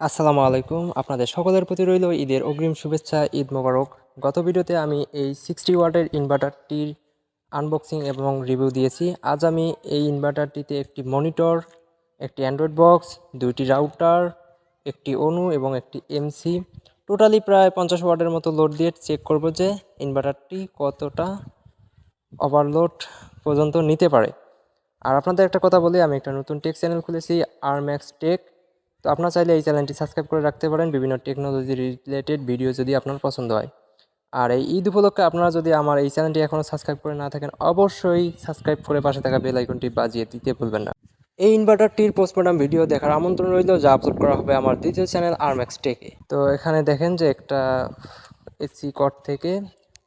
আসসালামু আলাইকুম। আপনাদের সকলের প্রতি রইল ঈদের অগ্রিম শুভেচ্ছা, ঈদ মোবারক। গত ভিডিওতে আমি এই 60 ওয়াটের ইনভার্টারটির আনবক্সিং এবং রিভিউ দিয়েছি। আজ আমি এই ইনভার্টারটিতে একটি মনিটর, একটি অ্যান্ড্রয়েড বক্স, দুইটি রাউটার, একটি অনু এবং একটি এমসি, টোটালি প্রায় 50 ওয়াটের মতো লোড দিয়ে চেক করব যে ইনভার্টারটি কতটা ওভারলোড পর্যন্ত নিতে পারে। আর আপনাদের একটা কথা বলি, আমি একটা নতুন টেক চ্যানেল খুলেছি, আরম্যাক্স টেক। তো আপনারা চাইলে এই চ্যানেলটি সাবস্ক্রাইব করে রাখতে পারেন বিভিন্ন টেকনোলজি রিলেটেড ভিডিও যদি আপনার পছন্দ হয়। আর এই ঈদ উপলক্ষে আপনারা যদি আমার এই চ্যানেলটি এখনও সাবস্ক্রাইব করে না থাকেন, অবশ্যই সাবস্ক্রাইব করে পাশে থাকা বেল আইকনটি বাজিয়ে দিতে ভুলবেন না। এই ইনভার্টারটির পোস্টমর্টম ভিডিও দেখার আমন্ত্রণ রইল, যা আপলোড করা হবে আমার দ্বিতীয় চ্যানেল আরম্যাক্স টেকে। তো এখানে দেখেন যে একটা এসি কর্ড থেকে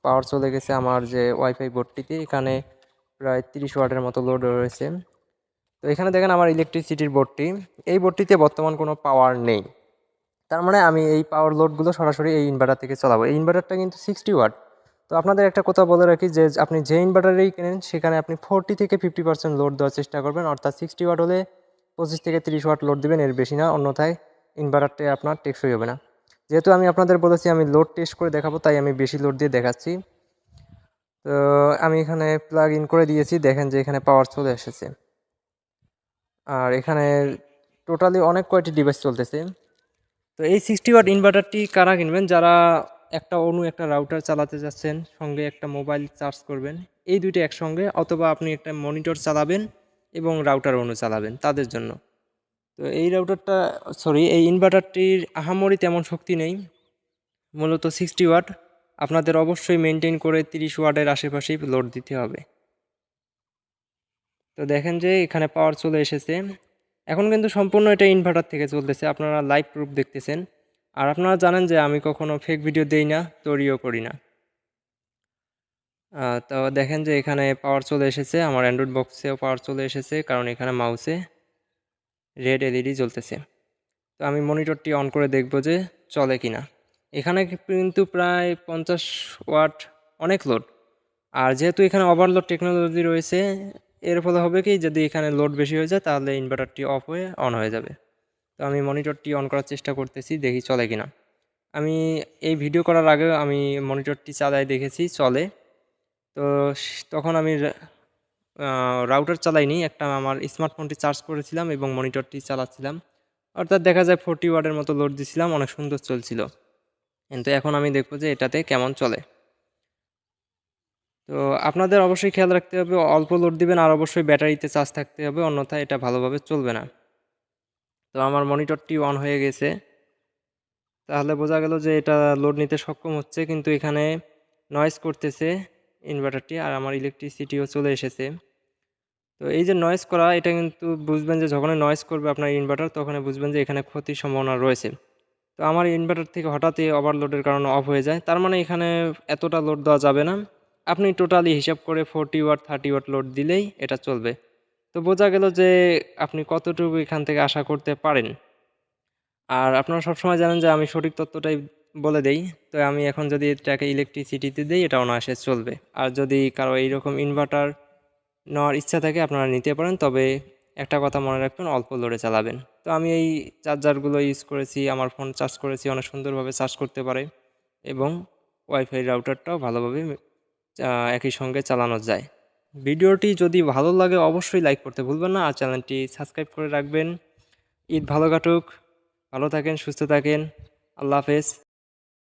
পাওয়ার চলে গেছে আমার যে ওয়াইফাই বোর্ডটিতে। এখানে প্রায় 30 ওয়াটের মতো লোড রয়েছে। তো এখানে দেখেন আমার ইলেকট্রিসিটির বোর্ডটি, এই বোর্ডটিতে বর্তমান কোনো পাওয়ার নেই। তার মানে আমি এই পাওয়ার লোডগুলো সরাসরি এই ইনভার্টার থেকে চালাবো। এই ইনভার্টারটা কিন্তু 60 ওয়াট। তো আপনাদের একটা কথা বলে রাখি যে আপনি যে ইনভার্টারেই কেনেন সেখানে আপনি 40 থেকে 50% লোড দেওয়ার চেষ্টা করবেন, অর্থাৎ 60 ওয়াট হলে 25 থেকে 30 ওয়াট লোড দেবেন, এর বেশি না, অন্যথায় ইনভার্টারটি আপনার টেকসই হবে না। যেহেতু আমি আপনাদের বলেছি আমি লোড টেস্ট করে দেখাবো, তাই আমি বেশি লোড দিয়ে দেখাচ্ছি। তো আমি এখানে প্লাগ ইন করে দিয়েছি, দেখেন যে এখানে পাওয়ার চলে এসেছে। আর এখানে টোটালি অনেক কয়টি ডিভাইস চলতেছে। তো এই 60 ওয়াট ইনভার্টারটি কারা কিনবেন? যারা একটা অনু একটা রাউটার চালাতে যাচ্ছেন, সঙ্গে একটা মোবাইল চার্জ করবেন, এই দুইটা একসঙ্গে, অথবা আপনি একটা মনিটর চালাবেন এবং রাউটার অনু চালাবেন, তাদের জন্য। তো এই ইনভার্টারটির আহামরি তেমন শক্তি নেই, মূলত 60 ওয়াট। আপনাদের অবশ্যই মেনটেন করে 30 ওয়াটের আশেপাশেই লোড দিতে হবে। তো দেখেন যে এখানে পাওয়ার চলে এসেছে। এখন কিন্তু সম্পূর্ণ এটা ইনভার্টার থেকে চলতেছে, আপনারা লাইভ প্রুফ দেখতেছেন। আর আপনারা জানেন যে আমি কখনো ফেক ভিডিও দেই না, তৈরিও করি না। তো দেখেন যে এখানে পাওয়ার চলে এসেছে, আমার অ্যান্ড্রয়েড বক্সেও পাওয়ার চলে এসেছে, কারণ এখানে মাউসে রেড এলইডি জ্বলতেছে। তো আমি মনিটরটি অন করে দেখব যে চলে কিনা। এখানে কিন্তু প্রায় 50 ওয়াট, অনেক লোড। আর যেহেতু এখানে ওভারলোড টেকনোলজি রয়েছে, এর ফলে হবে কি, যদি এখানে লোড বেশি হয়ে যায় তাহলে ইনভার্টারটি অফ হয়ে অন হয়ে যাবে। তো আমি মনিটরটি অন করার চেষ্টা করতেছি, দেখি চলে কিনা। আমি এই ভিডিও করার আগে আমি মনিটরটি চালাই দেখেছি চলে। তো তখন আমি রাউটার চালাইনি, একটা আমার স্মার্টফোনটি চার্জ করেছিলাম এবং মনিটরটি চালাচ্ছিলাম। অর্থাৎ দেখা যায় 40 ওয়াটের মতো লোড দিছিলাম, অনেক সুন্দর চলছিল। কিন্তু এখন আমি দেখব যে এটাতে কেমন চলে। তো আপনাদের অবশ্যই খেয়াল রাখতে হবে, অল্প লোড দিবেন আর অবশ্যই ব্যাটারিতে চার্জ থাকতে হবে, অন্যথায় এটা ভালোভাবে চলবে না। তো আমার মনিটরটি অন হয়ে গেছে, তাহলে বোঝা গেল যে এটা লোড নিতে সক্ষম হচ্ছে, কিন্তু এখানে নয়েজ করতেছে ইনভার্টারটি, আর আমার ইলেকট্রিসিটিও চলে এসেছে। তো এই যে নয়েজ করা, এটা কিন্তু বুঝবেন যে যখনই নয়েজ করবে আপনার ইনভার্টার, তখনই বুঝবেন যে এখানে ক্ষতির সম্ভাবনা রয়েছে। তো আমার ইনভার্টার থেকে হঠাৎই ওভারলোডের কারণে অফ হয়ে যায়, তার মানে এখানে এতটা লোড দেওয়া যাবে না। আপনি টোটালি হিসাব করে 40 ওয়াট 30 ওয়াট লোড দিলেই এটা চলবে। তো বোঝা গেল যে আপনি কতটুকু এখান থেকে আশা করতে পারেন। আর আপনারা সবসময় জানেন যে আমি সঠিক তথ্যটাই বলে দেই। তো আমি এখন যদি এটাকে ইলেকট্রিসিটিতে দিই, এটা অনায়াসে চলবে। আর যদি কারো এইরকম ইনভার্টার নেওয়ার ইচ্ছা থাকে আপনারা নিতে পারেন, তবে একটা কথা মনে রাখবেন, অল্প লোডে চালাবেন। তো আমি এই চার্জারগুলো ইউজ করেছি, আমার ফোন চার্জ করেছি, অনেক সুন্দরভাবে চার্জ করতে পারে এবং ওয়াইফাই রাউটারটাও ভালোভাবে একই সঙ্গে চালানো যায়। ভিডিওটি যদি ভালো লাগে অবশ্যই লাইক করতে ভুলবেন না, আর চ্যানেলটি সাবস্ক্রাইব করে রাখবেন। ঈদ ভালো কাটুক, ভালো থাকেন, সুস্থ থাকেন, আল্লাহ হাফেজ।